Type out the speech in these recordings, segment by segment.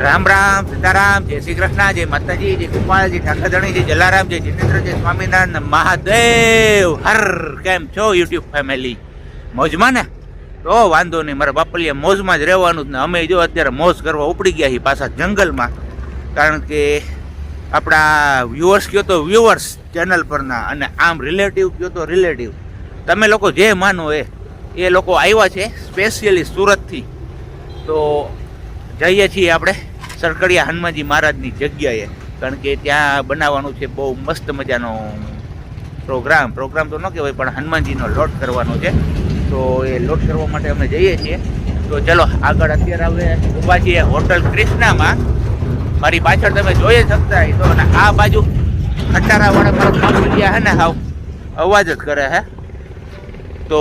રામ રામ, સીતારામ, જય શ્રી કૃષ્ણ, જય માતાજી, જય ગોપાલ, જય ઠાકરધણી, જય જલારામ, જય જિનેન્દ્ર, જય સ્વામિનારાયણ મહાદેવ હર. કેમ છો યુટ્યુબ ફેમિલી? મોજમાં ને? તો વાંધો નહીં, મારા બાપલિયા મોજમાં જ રહેવાનું જ ને. અમે જો અત્યારે મોજ કરવા ઉપડી ગયા છીએ પાછા જંગલમાં, કારણ કે આપણા વ્યુઅર્સ કયો તો વ્યુઅર્સ ચેનલ પરના, અને આમ રિલેટિવ કયો તો રિલેટિવ, તમે લોકો જે માનો એ લોકો આવ્યા છે સ્પેશિયલી સુરતથી. તો જઈએ છીએ આપણે સરકડિયા હનુમાનજી મહારાજની જગ્યાએ, કારણ કે ત્યાં બનાવવાનું છે બહુ મસ્ત મજાનો પ્રોગ્રામ તો ન કહેવાય, પણ હનુમાનજીનો લોટ કરવાનો છે. તો એ લોટ કરવા માટે અમે જઈએ છીએ. તો ચલો આગળ અત્યારે હવે ઊભા છીએ હોટલ ક્રિષ્નામાં. મારી પાછળ તમે જોઈ શકતા હોય તો, અને આ બાજુ ખટારાવાળા મારા કામડિયા હે ને હાવ અવાજ જ કરે હે. તો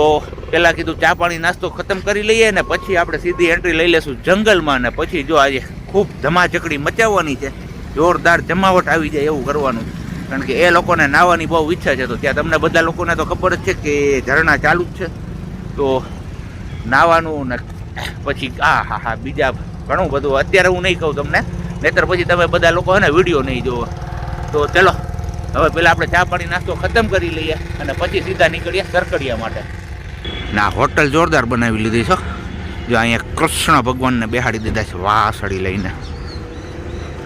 પહેલાં કીધું ચા પાણી નાસ્તો ખતમ કરી લઈએ ને પછી આપણે સીધી એન્ટ્રી લઈ લેશું જંગલમાં. ને પછી જો આજે ખૂબ ધમાચકડી મચાવવાની છે, જોરદાર જમાવટ આવી જાય એવું કરવાનું, કારણ કે એ લોકોને નાહવાની બહુ ઈચ્છા છે. તો ત્યાં તમને બધા લોકોને તો ખબર જ છે કે ઝરણા ચાલુ જ છે, તો નાહવાનું ને પછી હા બીજા ઘણું બધું અત્યારે હું નહીં કહું તમને, નહીંતર પછી તમે બધા લોકો હે ને વિડીયો નહીં જોવો. તો ચલો હવે પેલા આપણે ચા પાણી નાસ્તો ખતમ કરી લઈએ અને પછી સીધા નીકળીએ સરકડિયા માટે. ના હોટલ જોરદાર બનાવી લીધી છે. જો અહીંયા કૃષ્ણ ભગવાનને બેહાડી દીધા છે વાસળી લઈને,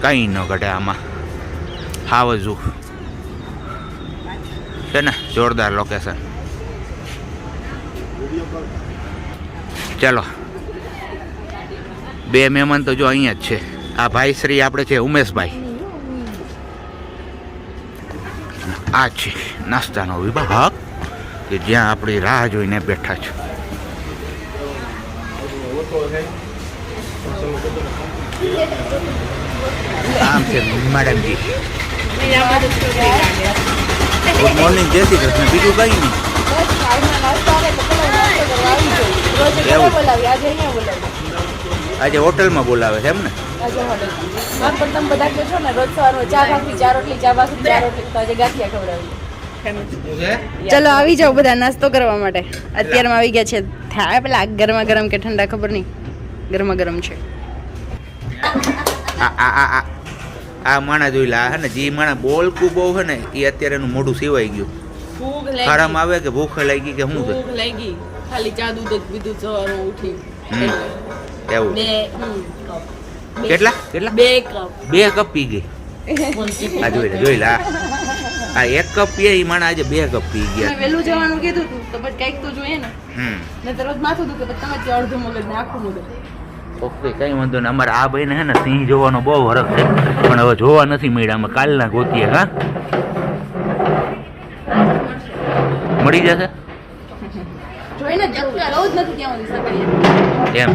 કંઈ ન ઘટે આમાં. હાવજુ છે ને, જોરદાર લોકેશન. ચલો બે મહેમાન તો જો અહીંયા જ છે. આ ભાઈ શ્રી આપણે છે ઉમેશભાઈ. આ છે નાસ્તાનો વિભાગ કે જ્યાં આપણી રાહ જોઈને બેઠા છે. આમ છે મેડમજી. ગુડ મોર્નિંગ, જય શ્રી કૃષ્ણ. બીજું કઈ નહીં. આજે હોટલમાં બોલાવે છે એમ ને? ચલો આવી જાઓ બધા નાસ્તો કરવા માટે. અત્યારમાં આવી ગયા છે. થાય પેલા ગરમા ગરમ કે ઠંડા ખબર નહીં, ગરમા ગરમ છે. આ માણા જોઈ લા હે ને, જે માણા બોલકું બહુ હે ને એ અત્યારે એનું મોઢું સીવાઈ ગયું. ખરામ આવે કે ભૂખ લાગી કે શું છે? ભૂખ લાગી, ખાલી ચા દૂધ જ પીધું સવારમાં ઉઠી. એવું કેટલા 2 કપ પી ગઈ. આ જોઈ લા, આ 1 કપ પીએ એ માણા આજે 2 કપ પી ગયા. વેલું જવાનું કીધું તું તો પછી કઈક તો જોઈએ ને. નતર રોજ માથું દુખે, તમે અડધું મગજ ને આખું મગજ. ઓકે, કઈ વાંધો નહીં. અમારે આ ભાઈને હે ને સિંહ જોવાનો બહુ હરખ છે, પણ હવે જોવા નથી મળ્યા. અમે કાલના ગોતીએ. હા, મળી જશે એમ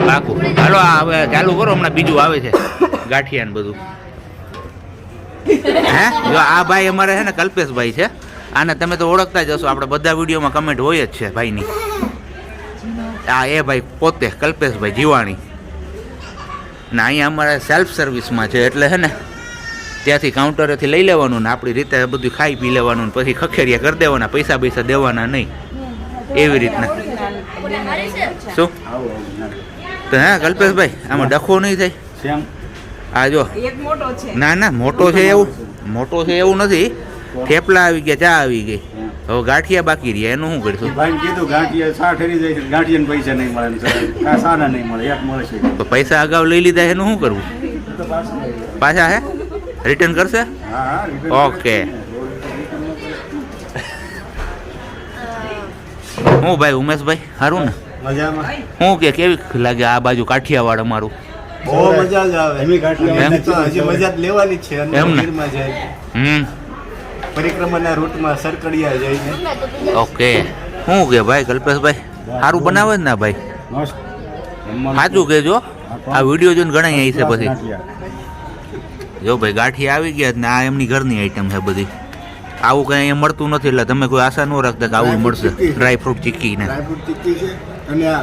પાકું. હાલો હવે ચાલુ કરો, હમણાં બીજું આવે છે ગાંઠિયા ને બધું. હે જો આ ભાઈ અમારે છે ને કલ્પેશભાઈ છે. આને તમે તો ઓળખતા જ હશો, આપણે બધા વિડીયોમાં કમેન્ટ હોય જ છે ભાઈની. આ એ ભાઈ પોતે કલ્પેશભાઈ જીવાણી. ને અહીંયા અમારે સેલ્ફ સર્વિસમાં છે, એટલે છે ને ત્યાંથી કાઉન્ટરેથી લઈ લેવાનું ને આપણી રીતે બધું ખાઈ પી લેવાનું, પછી ખખેરિયા કરી દેવાના, પૈસા દેવાના નહીં, એવી રીતના. શું તો હે કલ્પેશભાઈ, આમાં ડખો નહીં થાય? આ જો ના મોટો છે એવું નથી. થેપલા આવી ગયા, ચા આવી ગઈ, હવે ગાંઠિયા બાકી રહ્યા. એનું શું કરીશું? ભાઈ કીધું ગાંઠિયા સા ઠરી જાય છે, ગાંઠિયાને પૈસા નહીં મળે, કા સાના નહીં મળે, એક મળે છે. તો પૈસા અગાઉ લઈ લીધા, એનું શું કરવું? પાછા હે રિટર્ન કરશે? ઓકે. હું ભાઈ ઉમેશભાઈ સારું ને? મજામાં. હું કે કેવી લાગે આ બાજુ કાઠિયાવાડ અમારું? બહુ મજા જ આવે. એમ કાઠિયાવાડ હજી મજા જ લેવાની છે. એમ ને? પરિક્રમાના રૂટમાં સરકડિયા જઈને. ઓકે. શું કે ભાઈ કલ્પેશભાઈ સારું બનાવે ને ભાઈ? સાચું કહેજો, આ વિડીયો જોઈને ઘણા આવી છે. પછી જો ભાઈ ગાંઠિયા આવી ગયા ને આ એમની ઘરની આઈટમ છે બધી. આવું કઈ અહીંયા મળતું નથી, એટલે તમે કોઈ આશા ન રાખતા કે આવું મળશે. ડ્રાયફ્રૂટ ચીક્કી ને છે. અને આ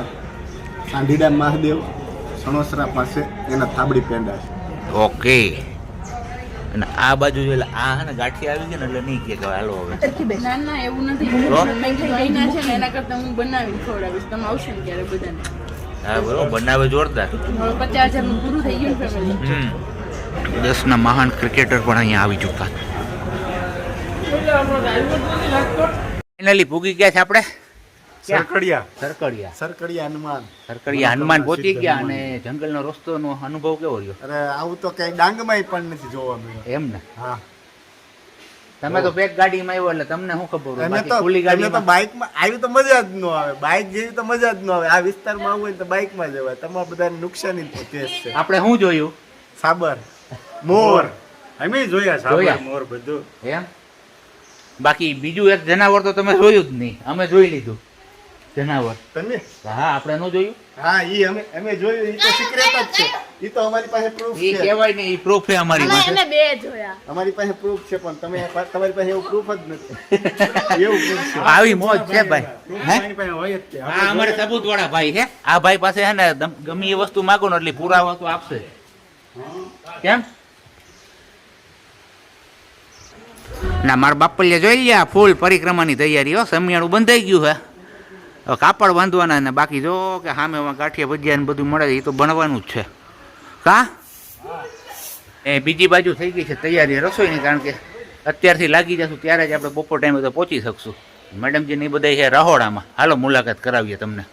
સાંઢીડા મહાદેવ સણોસરા પાસે એના થાબડી પેંડા છે. ઓકે. અને આ બાજુ જો આ હે ને ગાંઠિયા આવી ગયા ને એટલે નહીં કે હાલો હવે. ના એવું નથી. છે ને એના કરતા હું બનાવી ખવડાવીશ, તમે આવશો ને ત્યારે બધાને. હા બરોબર, બનાવે જોરદાર. 50,000 નું પૂરું થઈ ગયું ફેમિલી. 10 મહાન ક્રિકેટર પણ અહીંયા આવી ચૂક્યા. ફાઇનલી પૂગી ગયા છે આપણે સરકડિયા હનુમાન પહોંચી ગયા. અને જંગલનો રસ્તોનો અનુભવ કેવો રહ્યો? અરે આવું તો કઈ ડાંગમાં પણ નથી જોવા મળ્યું. એમ ને? હા, તમે તો પેક ગાડીમાં આવ્યો એટલે તમને શું ખબર હોય? અમે બાકી તો ખુલ્લી ગાડીમાં બાઇકમાં આવી તો મજા જ ન આવે. બાઇક જેવી તો મજા જ ન આવે. આ વિસ્તારમાં આવવું હોય તો બાઇકમાં જવાય. તમારે બધાને નુકસાની કેસ છે. આપણે શું જોયું? સાબર, મોર અમે જોયા સાબર મોર બધું. એમ? બાકી બીજું એક જનાવર તો તમે જોયું જ નહીં. અમે જોઈ લીધું જનાવર. તમે? હા, આપણે ન જોયું. હા, ઈ અમે જોયું. ઈ તો સિક્રેટ જ છે. ઈ તો અમારી પાસે પ્રૂફ એ છે. કહેવાય ને, એ પ્રૂફ છે અમારી પાસે. અમે બે જોયા. અમારી પાસે પ્રૂફ છે, પણ તમારી પાસે એવું પ્રૂફ જ નથી. એવું પ્રૂફ છે. આવી મોજ છે ભાઈ. હે? એની પાસે હોય જ તે. હા, અમારે સબૂત વાળા ભાઈ છે. આ ભાઈ પાસે છે ને ગમે એ વસ્તુ માગો ને એટલે પુરાવા તો આપશે. કેમ ના, મારા બાપલ્ય જોઈ લ્યા ફૂલ પરિક્રમાની તૈયારી. હો, સમિયાણું બંધાઈ ગયું છે. હવે કાપડ બાંધવાના ને બાકી જો કે સામે ગાંઠિયા ભજીયા ને બધું મળે એ તો બનવાનું જ છે. કા એ બીજી બાજુ થઈ ગઈ છે તૈયારી રસોઈની, કારણ કે અત્યારથી લાગી જશું ત્યારે જ આપણે બપોર ટાઈમે તો પહોંચી શકશું. મેડમજીની બધા છે રહોડામાં. હાલો મુલાકાત કરાવીએ તમને.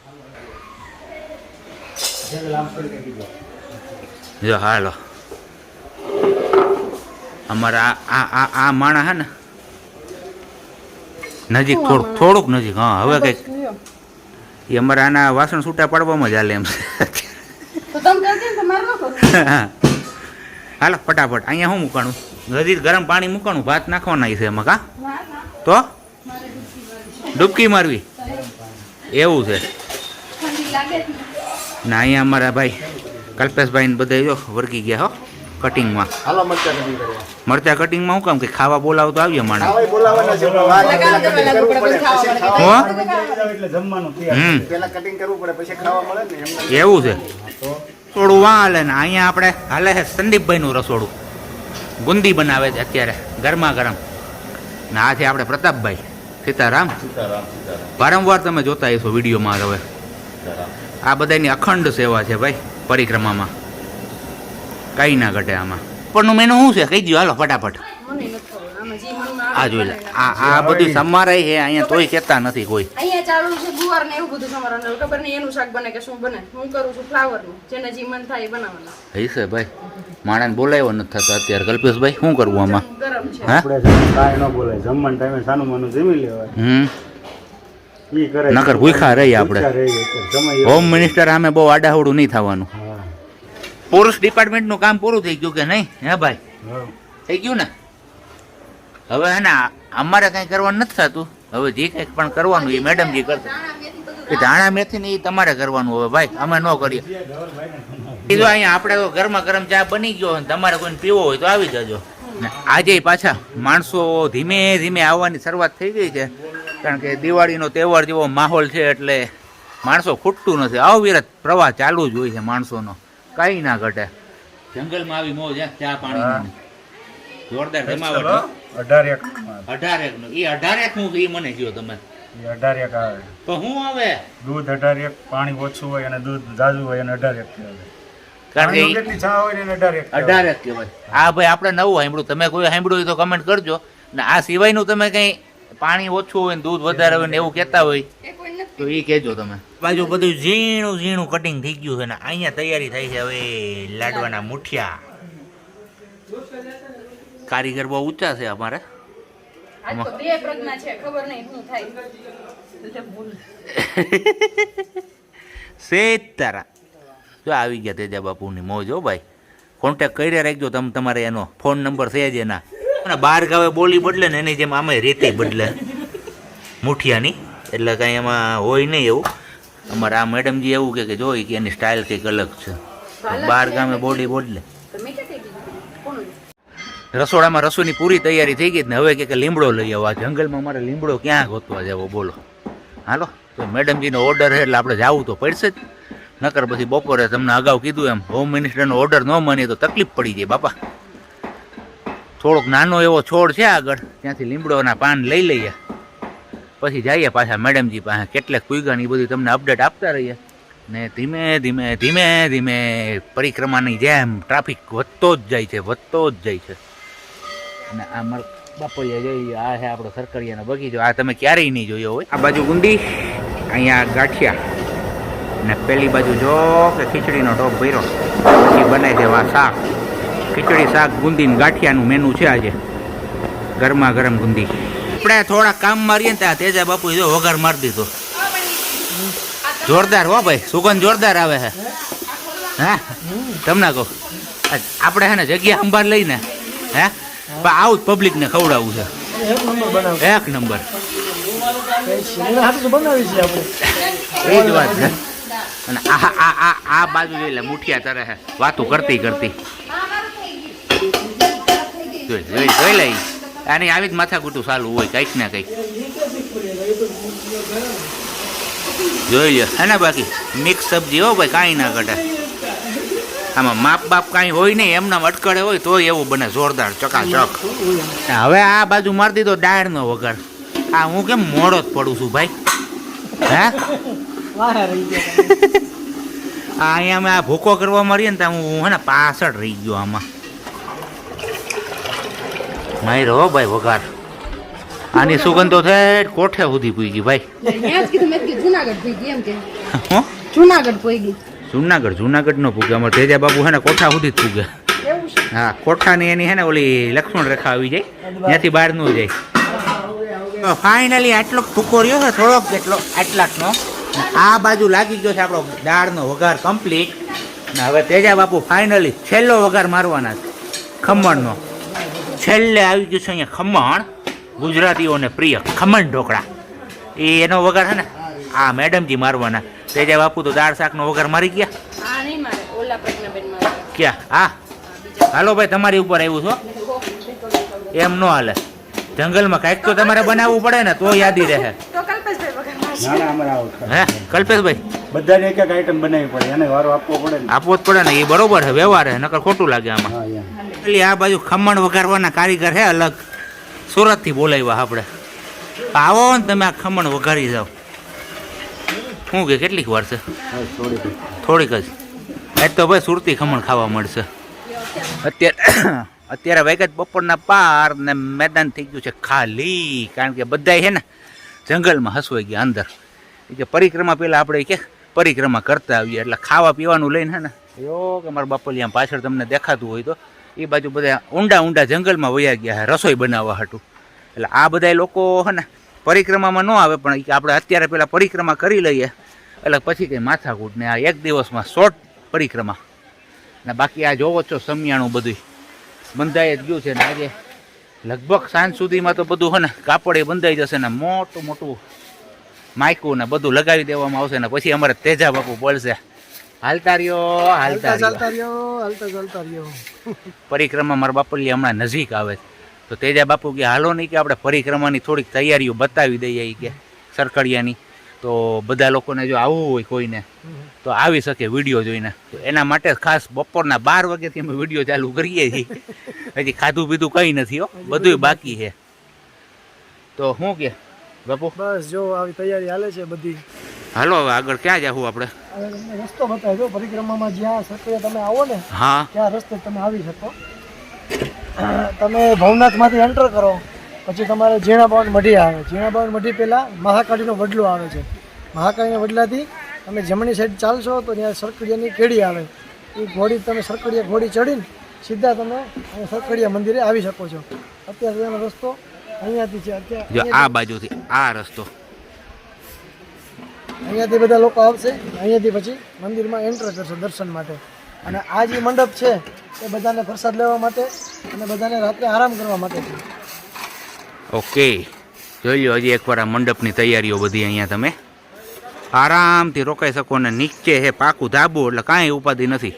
જો હાલો, અમારા આ માણા હે ને નજીક, થોડુંક નજીક. હા, હવે કંઈક એ અમારા આના વાસણ છૂટા પાડવામાં જ હાલે એમ. હાલો ફટાફટ. અહીંયા શું મૂકવાનું? હજી ગરમ પાણી મૂકવાનું, ભાત નાખવાના છે એમાં. કા તો ડૂબકી મારવી એવું છે ના? અહીંયા અમારા ભાઈ કલ્પેશભાઈ ને બધા જો વર્ગી ગયા હો કટિંગમાં. હાલો મરચા કટિંગ કરવા. મરચા કટિંગમાં હું કામ કે ખાવા બોલાવો તો આવીએ માણસ. ખાવાય બોલાવવાના છે, પણ વાર કટિંગ કરવું પડે, પછી ખાવા હો? એટલે જમવાનું તૈયાર. પહેલા કટિંગ કરવું પડે, પછી ખાવા મળે ને એમ. એવું છે. થોડું વાં હાલે ને અહીંયા આપણે હાલે છે સંદીપભાઈનું રસોડું. ગુંદી બનાવે છે અત્યારે ગરમા ગરમ. ને આ છે આપણે પ્રતાપભાઈ સીતારામ. વારંવાર તમે જોતા હશો વિડીયોમાં. હવે આ બધાની અખંડ સેવા છે ભાઈ પરિક્રમામાં, કઈ ના ઘટે આમાં. ઉપરનું મેનુ શું છે કહી દો હાલો ફટાફટ. આ જોઈ લે, આ બધું સમારાય છે અહીંયા, તોય કહેતા નથી કોઈ. અહીંયા ચાલુ છે ગુવાર ને એવું બધું સમારવાનું. ખબર નહીં એનું શાક બને કે શું બને. હું કરું છું ફ્લાવર નું, જેને જે મન થાય એ બનાવવાનું. હશે ભાઈ, માણસ બોલાવ્યો નથી થતો અત્યારે. કલ્પેશભાઈ શું કરવું આમાં? ગરમ છે. હા, આપણે કાંઈ ન બોલાય. જમવાના ટાઈમે સાનું માનું જમી લેવાય. ઈ કરે નકર ભૂખ્યા રહીએ આપણે. ભૂખ્યા રહીએ તો જમાય એવું. હોમ મિનિસ્ટર સામે બહુ આડાહવડું નહીં થવાનું. હા. પુરુષ ડિપાર્ટમેન્ટનું કામ પૂરું થઈ ગયું કે નહીં? હે ભાઈ, હા. થઈ ગયું ને? હવે હે ને અમારે કંઈ કરવાનું નથી થતું. હવે જે કંઈક પણ કરવાનું એ મેડમજી કરશે. એ ધાણા મેથી ને એ તમારે કરવાનું. હવે ભાઈ અમે ન કરીએ. કીધું અહીંયા આપણે તો ગરમા ગરમ ચા બની ગયો હોય, તમારે કોઈને પીવો હોય તો આવી જજો. ને આજે પાછા માણસો ધીમે ધીમે આવવાની શરૂઆત થઈ ગઈ છે, કારણ કે દિવાળીનો તહેવાર જેવો માહોલ છે એટલે માણસો ખૂટતું નથી. અવિરત પ્રવાહ ચાલુ જ હોય છે માણસોનો, કાંઈ ના ઘટે. જંગલમાં આવી મોજ ચા પાણી જોરદાર જમાવટ. 18 નું એ 18 નું એ મને કહ્યો તમે. 18 આવે તો શું આવે? દૂધ 18, પાણી ઓછું હોય અને દૂધ જાજુ હોય અને 18 કહેવાય. કારણ કે કેટલી છા હોય ને 18 કહેવાય. આ ભાઈ આપણે નવું સાંભળ્યું. તમે કોઈ સાંભળ્યું હોય તો કમેન્ટ કરજો. ને આ સિવાયનું તમે કંઈ પાણી ઓછું હોય ને દૂધ વધારે હોય ને એવું કહેતા હોય તો એ કહેજો તમે. બાજુ બધું ઝીણું ઝીણું કટિંગ થઈ ગયું છે ને અહીંયા તૈયારી થઈ છે હવે લાડવાના મુઠિયા. કારીગર બહુ ઊંચા છે અમારે. આજ તો બે પ્રજ્ઞા છે, ખબર નહીં શું થાય. સેતારા જો આવી ગયા તેજા બાપુની મોજ. હો ભાઈ, કોન્ટેક કરી રાખજો તમે. તમારે એનો ફોન નંબર છે જ એના. અને બહાર ગાવે બોલી બદલે ને એની જેમ આમે રેતી બદલે મુઠિયાની, એટલે કાંઈ એમાં હોય નહીં એવું. અમારે આ મેડમજી એવું કે જોઈ કે એની સ્ટાઇલ કંઈક અલગ છે, બહાર ગામે બોલી બદલે. રસોડામાં રસોઈની પૂરી તૈયારી થઈ ગઈ ને હવે કે લીમડો લઈ આવો. આ જંગલમાં મારે લીમડો ક્યાં ગોતવા જાવો બોલો? હાલો તો મેડમજીનો ઓર્ડર છે એટલે આપણે જવું તો પડશે જ. નકર પછી બપોરે તમને અગાઉ કીધું એમ હોમ મિનિસ્ટરનો ઓર્ડર ન માનીએ તો તકલીફ પડી જાય બાપા. થોડોક નાનો એવો છોડ છે આગળ, ત્યાંથી લીમડોના પાન લઈ લઈએ, પછી જઈએ પાછા મેડમજી પાસે. કેટલાક કુઈગાની બધી તમને અપડેટ આપતા રહીએ. ને ધીમે ધીમે ધીમે ધીમે પરિક્રમાની જેમ ટ્રાફિક વધતો જ જાય છે અને આ મારા બાપોએ જોઈ આ છે આપણો સરકડિયાનો બગીચો. આ તમે ક્યારેય નહીં જોયો હોય. આ બાજુ ગુંદી, અહીંયા ગાંઠિયા ને પેલી બાજુ જો કે ખીચડીનો ટોપ ભર્યો, પછી બને છે શાક, ખીચડી શાક ગુંદી ને ગાંઠિયાનું મેનુ છે આજે. ગરમા ગરમ ગુંદી. આપણે થોડા કામ મારીએ ને ત્યાં તેજા બાપુ જો વઘાર મારી દીધો. જોરદાર હો ભાઈ, સુગંધ જોરદાર આવે છે. હા તમને કહું આપણે હે ને જગ્યા સંભાળ લઈને હે આવું પબ્લિક ને ખવડાવવું છે. એક નંબર એ જ વાત છે. અને આ બાજુ એટલે મુઠિયા તરે છે વાતું કરતી કરતી જોઈ લઈ. આની આવી જ માથાકૂટું ચાલુ હોય કંઈક ને કંઈક. જોઈ લ્યો હે ને. બાકી મિક્સ સબ્જી હો ભાઈ, કાંઈ ના ઘટે આમાં. માપ બાપ કાંઈ હોય નહીં, એમના અટકળે હોય તો એવું બને જોરદાર ચકાચક. હવે આ બાજુ મારી દીધો ડાળનો વઘાર. આ હું કેમ મોડો જ પડું છું ભાઈ? હે અહીંયા મેં આ ભૂકો કરવા મળીએ ને ત્યાં હું હે ને પાછળ રહી ગયો આમાં. મારી હો ભાઈ વઘાર. આની સુગંધો થઈ કોઠે સુધી પૂગી ભાઈ. જુનાગઢ નો પૂગે. અમારે તેજા બાબુ હે ને કોઠા સુધી જ પૂગે. હા કોઠાની એની હે ને ઓલી લક્ષ્મણ રેખા આવી જાય, ત્યાંથી બહાર નો જાય. ફાઇનલી આટલો ભૂકો રહ્યો છે થોડોક જેટલો આટલાકનો. આ બાજુ લાગી ગયો છે આપણો દાળનો વઘાર કમ્પ્લીટ. ને હવે તેજા બાપુ ફાઇનલી છેલ્લો વઘાર મારવાના છે ખમણનો. છેલ્લે આવી ગયું છે અહીંયા ખમણ, ગુજરાતીઓને પ્રિય ખમણ ઢોકળા. એનો વઘાર છે ને આ મેડમજી મારવાના. તેજા બાપુ તો દાળ શાકનો વઘાર મારી ગયા. ક્યાં? હા હાલો ભાઈ, તમારી ઉપર આવ્યું છો એમ ન હાલે. જંગલમાં કાંઈક તો તમારે બનાવવું પડે ને તો યાદી રહે. હે કલ્પેશભાઈ, બધાને એક એક આઈટમ બનાવવી પડે, એને વારો આપવો પડે ને. આપવો જ પડે ને, એ બરોબર છે વ્યવહાર છે, નકર ખોટું લાગે આમાં. એટલે આ બાજુ ખમણ વઘારવાના કારીગર છે અલગ, સુરતથી બોલાવ્યા આપણે. આવો ને તમે આ ખમણ વઘારી જાઓ. શું કે કેટલીક વાર છે? થોડીક જ. આજ તો ભાઈ સુરતી ખમણ ખાવા મળશે. અત્યારે વાગ્યા બપોરના પાર ને મેદાન થઈ ગયું છે ખાલી, કારણ કે બધા છે ને જંગલમાં હસવાઈ ગયા અંદર. કે પરિક્રમા પહેલાં આપણે કે પરિક્રમા કરતા આવીએ એટલે ખાવા પીવાનું લઈને હે ને એવો કે મારા બાપલિયા પાછળ તમને દેખાતું હોય તો એ બાજુ બધા ઊંડા ઊંડા જંગલમાં વયા ગયા છે રસોઈ બનાવવા હાટું. એટલે આ બધા લોકો હે ને પરિક્રમામાં ન આવે, પણ આપણે અત્યારે પહેલાં પરિક્રમા કરી લઈએ એટલે પછી કંઈ માથાકૂટ ને. આ એક દિવસમાં શોર્ટ પરિક્રમા ને બાકી આ જોવો છો સમિયાણું બધું બંધાઈ જ ગયું છે ને. આજે લગભગ સાંજ સુધીમાં તો બધું હે ને કાપડે બંધાઈ જશે ને મોટું મોટું માયકું ને બધું લગાવી દેવામાં આવશે ને પછી અમારે તેજા બાપુ બોલશે હાલતા રહ્યો હાલતા રહ્યો. પરિક્રમા મારા બાપલી હમણાં નજીક આવે તો તેજા બાપુ કે હાલો નહીં કે આપણે પરિક્રમાની થોડીક તૈયારીઓ બતાવી દઈએ કે સરકડિયાની, તો બધા લોકોને જો આવવું હોય કોઈને તો આવી શકે વિડીયો જોઈને. તો એના માટે ખાસ બપોરના 12 વાગ્યાથી અમે વિડીયો ચાલુ કરીએ છીએ. હજી ખાધું પીધું કંઈ નથી હો, બધું બાકી છે. તો શું કે બાપુ? બસ જો આવી તૈયારી હાલે છે બધી. હાલો હવે આગળ ક્યાં જાવું આપણે? રસ્તો બતાવજો પરિક્રમામાં, જ્યાં સરકડિયા તમે આવો ને હા ત્યાં રસ્તે તમે આવી શકો. તમે ભવનાથમાંથી એન્ટર કરો પછી તમારે ઝીણાબાવન મઢી આવે. ઝીણાબાવન મઢી પહેલાં મહાકાળીનો વડલો આવે છે. મહાકાળીના વડલાથી તમે જમણી સાઈડ ચાલશો તો ત્યાં સરકડિયાની કેડી આવે. એ ઘોડી તમે સરકડિયા ઘોડી ચડીને સીધા તમે સરકડિયા મંદિરે આવી શકો છો. અત્યારે એનો રસ્તો અહીંયાથી છે. અત્યારે આ બાજુથી આ રસ્તો અહીંયાથી બધા લોકો આવશે, અહીંયાથી પછી મંદિરમાં એન્ટર કરશે દર્શન માટે. અને આ જે મંડપ છે એ બધાને પ્રસાદ લેવા માટે અને બધાને રાત્રે આરામ કરવા માટે છે. ઓકે જોઈ લો હજી એકવાર આ મંડપની તૈયારીઓ બધી અહીંયા તમે આરામથી રોકાઈ શકો. ને નીચે છે પાકું ધાબુ એટલે કાંઈ ઉપાધિ નથી.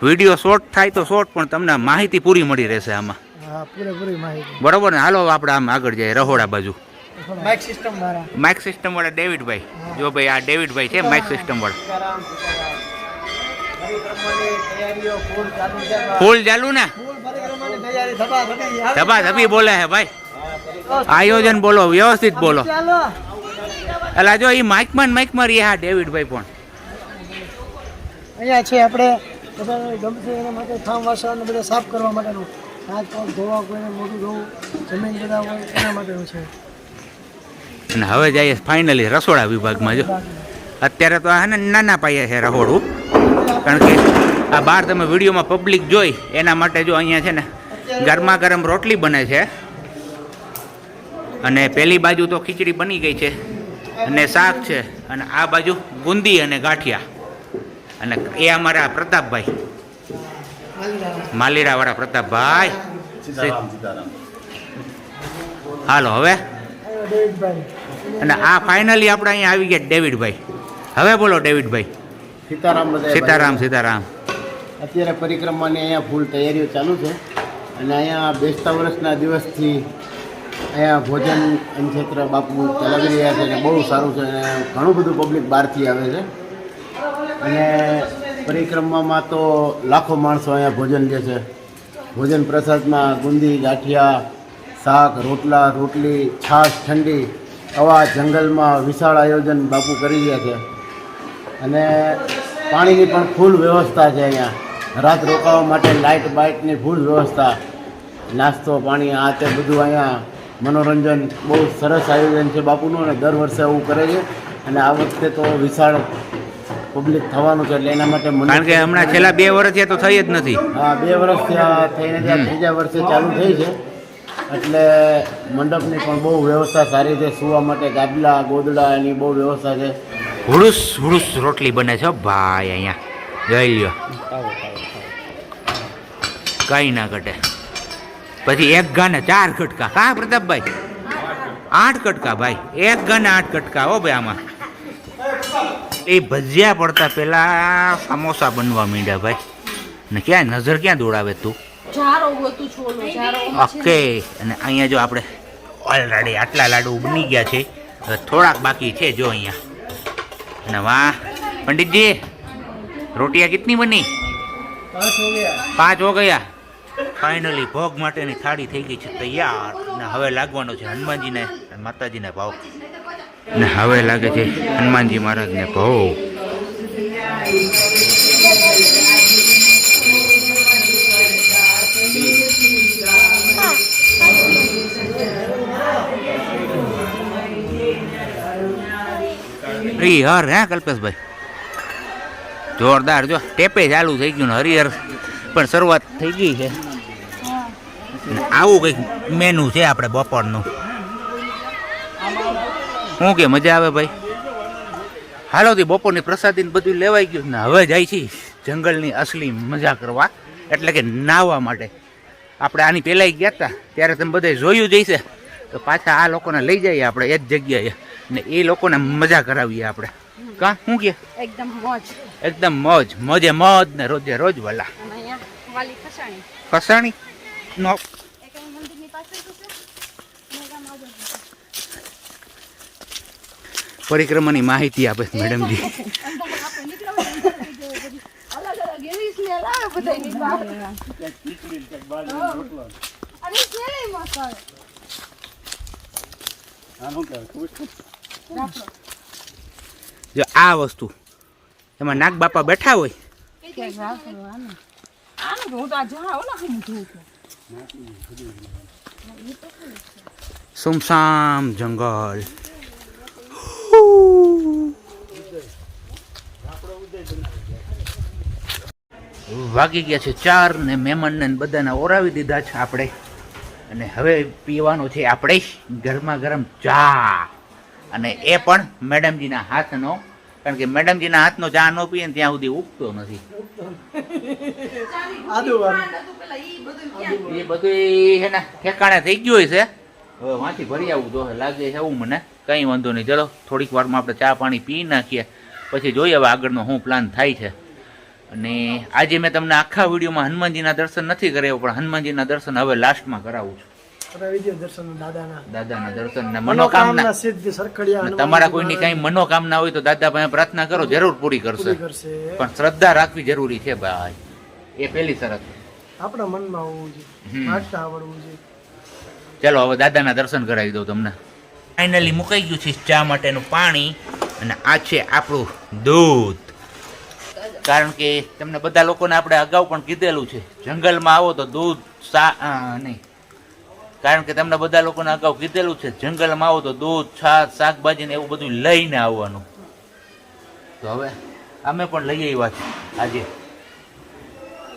વિડીયો શોર્ટ થાય તો શોર્ટ, પણ તમને માહિતી પૂરી મળી રહેશે આમાં. હા પૂરેપૂરી માહિતી. બરોબર ને? હાલો આપણે આમ આગળ જઈએ રહોડા બાજુ. માઇક સિસ્ટમ વાળા ડેવિડભાઈ, જો ભાઈ આ ડેવિડભાઈ છે માઇક સિસ્ટમ વાળા. ફૂલ ચાલુ ને ધબા બોલે હે ભાઈ. આયોજન બોલો, વ્યવસ્થિત બોલો. એટલે જો એ માઇકમાં રહ્યા ડેવિડભાઈ પણ અહીંયા છે આપણે બધાને ગમશે એના માટે થામ વાસણ બધા સાફ કરવા માટેનું હાથ પગ ધોવા કોઈને મોઢું ધોવું જમીન બધા હોય એના માટેનું છે. અને હવે જઈએ ફાઇનલી રસોડા વિભાગમાં. જો અત્યારે તો આ ને નાના પાયે છે રહોડું, કારણ કે આ બહાર તમે વિડીયોમાં પબ્લિક જોઈ એના માટે જો અહીંયા છે ને ગરમા ગરમ રોટલી બને છે, અને પેલી બાજુ તો ખીચડી બની ગઈ છે અને શાક છે, અને આ બાજુ બુંદી અને ગાંઠિયા. અને એ અમારા પ્રતાપભાઈ માલીરાવાળા પ્રતાપભાઈ. હાલો હવે, અને આ ફાઇનલી આપણે અહીંયા આવી ગયા ડેવિડભાઈ. હવે બોલો ડેવિડભાઈ. સીતારામ બધા. સીતારામ સીતારામ. અત્યારે પરિક્રમાની અહીંયા ફૂલ તૈયારીઓ ચાલુ છે, અને અહીંયા બેસતા વર્ષના દિવસથી અહીંયા ભોજન અન્નક્ષેત્ર બાપુ ચલાવી રહ્યા છે, અને બહુ સારું છે, અને ઘણું બધું પબ્લિક બહારથી આવે છે. અને પરિક્રમામાં તો લાખો માણસો અહીંયા ભોજન લે છે. ભોજન પ્રસાદમાં ગુંદી, ગાંઠિયા, શાક, રોટલા, રોટલી, છાશ, ઠંડી, આવા જંગલમાં વિશાળ આયોજન બાપુ કરી રહ્યા છે. અને પાણીની પણ ફૂલ વ્યવસ્થા છે અહીંયા. રાત રોકાવા માટે લાઇટ બાઇટની ફૂલ વ્યવસ્થા, નાસ્તો પાણી આ તે બધું અહીંયા મનોરંજન બહુ સરસ આયોજન છે બાપુનું, અને દર વર્ષે આવું કરે છે. અને આ વખતે તો વિશાળ પબ્લિક થવાનું છે, એટલે એના માટે કારણ કે હમણાં છેલ્લા 2 વર્ષથી તો થઈ જ નથી. હા, 2 વર્ષ થયા થઈને ત્યાં ત્રીજા વર્ષે ચાલુ થઈ છે. એટલે મંડપની પણ બહુ વ્યવસ્થા સારી છે, સૂવા માટે ગાદલા ગોદડા એની બહુ વ્યવસ્થા છે. હુડુસ હુડુસ રોટલી બને છે ભાઈ અહીંયા, જોઈ લ્યો, કઈ ના ઘટે. પછી એક ગાને 4 કટકા. કા પ્રતાપભાઈ? 8 કટકા ભાઈ, એક ગાને 8 કટકા. હો ભાઈ, આમાં એ ભજીયા પડતા પેલા સમોસા બનવા માંડ્યા ભાઈ. ને ક્યાં નજર ક્યાં દોડાવે તું? ઓકે. અને અહીંયા જો આપણે ઓલરેડી આટલા લાડુ બની ગયા છે, હવે થોડાક બાકી છે જો અહીંયા. અને વાહ પંડિતજી, રોટિયા કિતની બની? 5 હો ગયા. ફાઇનલી ભોગ માટેની થાળી થઈ ગઈ છે તૈયાર, ને હવે લાગવાનો છે હનુમાનજીને માતાજીને ભાવ. ને હવે લાગે છે હનુમાનજી મહારાજને ભોગ. હરિહર હે કલ્પેશભાઈ, જોરદાર. જો ટેપે ચાલુ થઈ ગયું ને હરિહર પણ શરૂઆત થઈ ગઈ છે. આવું કંઈક મેનુ છે આપણે બપોરનું. શું કે મજા આવે ભાઈ? હાલો થી બપોરની પ્રસાદી બધું લેવાઈ ગયું ને હવે જાય છે જંગલની અસલી મજા કરવા, એટલે કે નાહવા માટે. આપણે આની પહેલાં ગયા હતા ત્યારે તમે બધા જોયું જઈશે, તો પાછા આ લોકોને લઈ જઈએ આપણે એ જ જગ્યાએ, ને એ લોકોને મજા કરાવીએ આપણે. કા શું કે? એકદમ મોજ, એકદમ મોજ, મોજે મોજ ને રોજે રોજ વાલા. ખસાણી નો પરિક્રમાની માહિતી આપે મેડમજી. જો આ વસ્તુ એમાં નાગ બાપા બેઠા હોય, સુમસામ જંગલ. વાગી ગયા છે 4 ને મહેમાનને બધાને ઓરાવી દીધા છે આપણે, અને હવે પીવાનો છે આપણે ગરમા ગરમ ચા, અને એ પણ મેડમજીના હાથનો. કારણ કે મેડમજીના હાથનો ચા ન પીએ ને ત્યાં સુધી ઉગતો નથી. એ બધું છે ને ઠેકાણે થઈ ગયું છે. હવે વાંચી ભરી આવું તો લાગે છે એવું મને. કંઈ વાંધો નહીં, ચલો થોડીક વારમાં આપણે ચા પાણી પી નાખીએ, પછી જોઈએ હવે આગળનો શું પ્લાન થાય છે. અને આજે મેં તમને આખા વિડીયોમાં હનુમાનજીના દર્શન નથી કરાવ્યું, પણ હનુમાનજીના દર્શન હવે લાસ્ટમાં કરાવું છું. દાદાના દર્શન ને મનોકામના. તમારા કોઈની કઈ મનોકામના હોય તો દાદા પાસે પ્રાર્થના કરો, જરૂર પૂરી કરશે. પણ શ્રદ્ધા રાખવી જરૂરી છે ભાઈ, એ પહેલી શરત. આપણા મનમાં હોવું જોઈએ, વાંચતા આવડવું જોઈએ. ચાલો હવે દાદાના દર્શન કરાવી દઉં તમને. ફાઇનલી મુકાઈ ગયું છે ચા માટેનું પાણી, અને આ છે આપણું દૂધ. કારણ કે તમને બધા લોકોને આપણે અગાઉ પણ કીધેલું છે, જંગલમાં આવો તો દૂધ નહીં, કારણ કે તમને બધા લોકોને અગાઉ કીધેલું છે, જંગલમાં આવો તો દૂધ, છાશ, શાકભાજી ને એવું બધું લઈને આવવાનું. તો હવે અમે પણ લઈ આવ્યા છીએ આજે.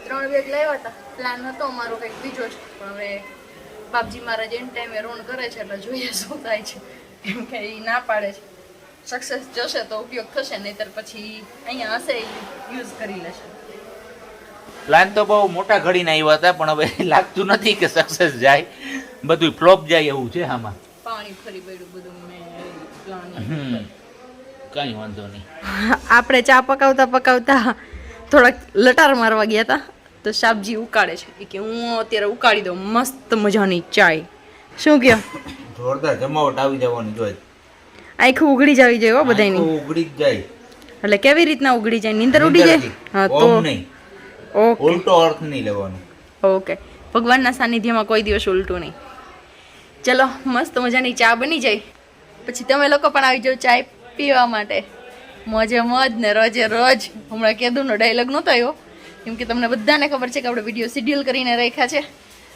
3 બેગ લાવ્યા હતા. પ્લાન હતો અમારો કંઈક બીજો જ, પણ હવે બાપજી મહારાજ એન ટાઈમે રોન કરે છે એટલે જોઈએ શું થાય છે. કેમ કે એ ના પાડે છે. સક્સેસ જશે તો ઉપયોગ થશે, નહીતર પછી અહીંયા હશે યુઝ કરી લેશે. પ્લાન તો બહુ મોટા ઘડીને આવ્યા હતા, પણ હવે લાગતું નથી કે સક્સેસ જાય, બધું ફ્લોપ જાય એવું છે આમાં. પાણી ફરી પડ્યું બધું મેં પ્લાન. કઈ વાંધો નહીં. આપણે ચા પકાવતા પકાવતા થોડાક લટાર મારવા ગયા હતા, તો શાકજી ઉકાળે છે. એ કે હું અત્યારે ઉકાળી દઉં મસ્ત મજાની ચાય. શું કહો? જોરદાર જમાવટ આવી જવાની જોઈએ. આખું ઉઘડી જવી જોઈએ બધાની. ઉઘડી જ જાય એટલે કેવી રીતના ઉઘડી જાય? નીંદર ઉડી જાય? હા તો નહીં, ઓકે, ઉલટો અર્થ નહીં લેવાનો. ઓકે. ભગવાનના સાનિધ્યમાં કોઈ દિવસ ઉલટું નહીં. ચલો, મસ્ત મજાની ચા બની જાય પછી તમે લોકો પણ આવી જાઓ ચાય પીવા માટે. મોજે મોજ ને રોજે રોજ. હમણાં કેદુનો ડાયલોગ નહોતો આવ્યો, કેમ કે તમને બધાને ખબર છે કે આપણે વિડીયો શેડ્યુલ કરીને રાખ્યા છે.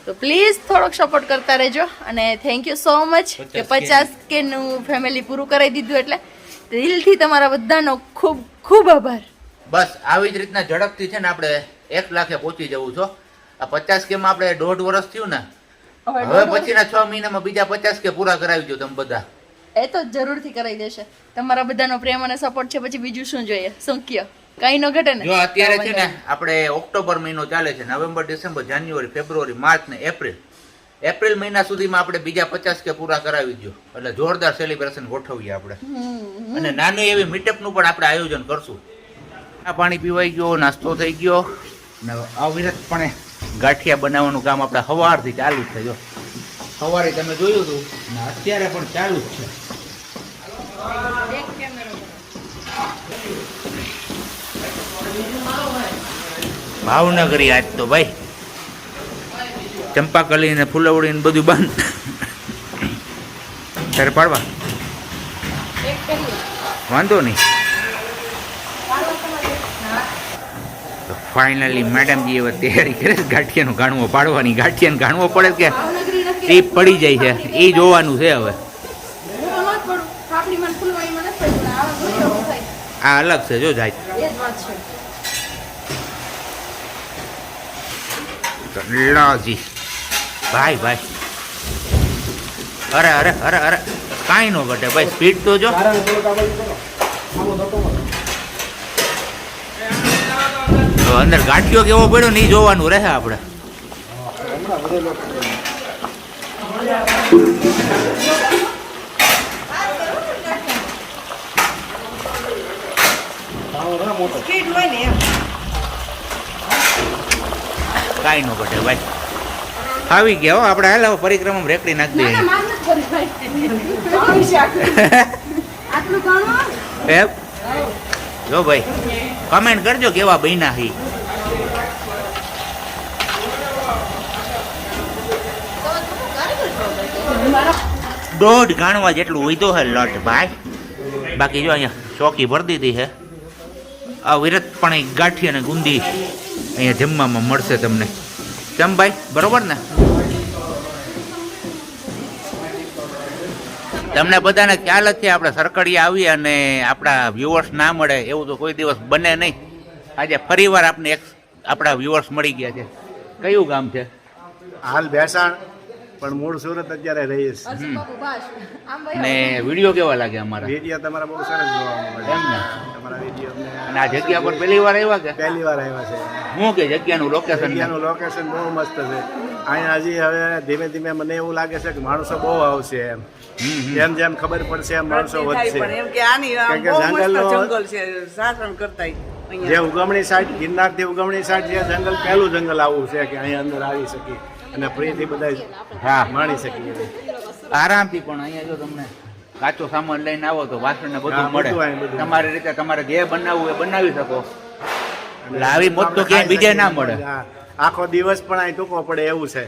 તો પ્લીઝ થોડોક સપોર્ટ કરતા રહેજો. અને થેન્ક યુ સો મચ કે 50K નું ફેમિલી પૂરું કરાવી દીધું, એટલે દિલથી તમારા બધાનો ખૂબ ખૂબ આભાર. બસ આવી જ રીતના ઝડપથી છે ને આપણે 1 લાખે પહોંચી જવું છો. આ 50K માં આપણે 1.5 વર્ષ થયું ને, હવે પછીના 6 મહિનામાં બીજા 50K પૂરા કરાવી દો તમે બધા. એ તો જરૂરથી કરાવી દેશે. તમારા બધાનો પ્રેમ અને સપોર્ટ છે, પછી બીજું શું જોઈએ? શું કયો? કઈ ન ઘટે ને. જો અત્યારે છે ને આપણે ઓક્ટોબર મહિનો ચાલે છે, નવેમ્બર, ડિસેમ્બર, જાન્યુઆરી, ફેબ્રુઆરી, માર્ચ ને એપ્રિલ મહિના સુધીમાં આપણે બીજા 50K પૂરા કરાવી દો, એટલે જોરદાર સેલિબ્રેશન ગોઠવીએ આપણે. અને નાની એવી મીટઅપ નું પણ આપણે આયોજન કરશું. આ પાણી પીવાઈ ગયો, નાસ્તો થઈ ગયો, ને અવિરતપણે ગાંઠિયા બનાવવાનું કામ આપણે સવારથી ચાલુ જ છે. જો સવારે તમે જોયું હતું ને અત્યારે પણ ચાલુ જ છે. ભાવનગરી આજ તો ભાઈ ચંપાકલી ને ફૂલવડી ને બધું બંધ. ત્યારે પાડવા વાંધો નહીં. ફાઇનલી મેડમજી હવે તૈયારી કરે છે ગાંઠિયાનો ગાણવો પાડવાની. ગાંઠિયાનો ગાણવો પડે કે ટીપ પડી જાય છે એ જોવાનું છે હવે. આ અલગ છે જો જાય. લાજી ભાઈ ભાઈ, અરે અરે અરે અરે કાંઈ નો ઘટે ભાઈ, સ્પીડ તો જો. અંદર ગાંઠિયો કેવો પડ્યો ને એ જોવાનું રહે આપણે. કાંઈ નો ઘટે ભાઈ. આવી ગયા હો આપણે. હાલ પરિક્રમા રેકડી નાખી દઈએ. જો ભાઈ કમેન્ટ કરજો કેવા બન્યા હી. દોઢ ગાણવા જેટલું હોય હે લટ ભાઈ. બાકી જો અહીંયા ચોકી ભરી દીધી છે. આ વિરત પણ ગાંઠી અને ગુંદી અહીંયા જમવામાં મળશે તમને. કેમ ભાઈ, બરોબર ને? તમને બધાને ખ્યાલ જ છે આપણે સરકડીએ આવીએ અને આપણા વ્યુઅર્સ ના મળે એવું તો કોઈ દિવસ બને નહીં. આજે ફરીવાર આપણે આપણા વ્યુઅર્સ મળી ગયા છે. કયું ગામ છે? હાલ ભેસાણ, પણ મૂળ સુરત અત્યારે રહીશ. ને વિડીયો કેવા લાગે અમારા? વિડીયો તમારા બહુ સરસ જોવા મળે એમ ને? તમારા વિડીયો. અને આ જગ્યા પર પહેલી વાર આવ્યા કે? પહેલી વાર આવ્યા છે. શું કે જગ્યાનું લોકેશન? જગ્યાનું લોકેશન બહુ મસ્ત છે. અહીંયા હજી હવે ધીમે ધીમે મને એવું લાગે છે કે માણસો બહુ આવશે એમ. જેમ જેમ ખબર પડશે એમ માણસો વધશે. જે ઉગમણી સાઈડ, ગિરનાર થી ઉગમણી સાઈડ જે જંગલ, પહેલું જંગલ આવું છે કે અહીંયા અંદર આવી શકી અને ફ્રીથી બધા હા માણી શકીએ આરામથી. પણ અહીંયા જો તમને કાચો સામાન લઈને આવો તો વાસણ ને બધું મળે. તમારી રીતે તમારે જે બનાવવું એ બનાવી શકો. એટલે આવી મોજ તો ક્યાંય બીજે ના મળે. આખો દિવસ પણ અહીં ટૂંકો પડે એવું છે.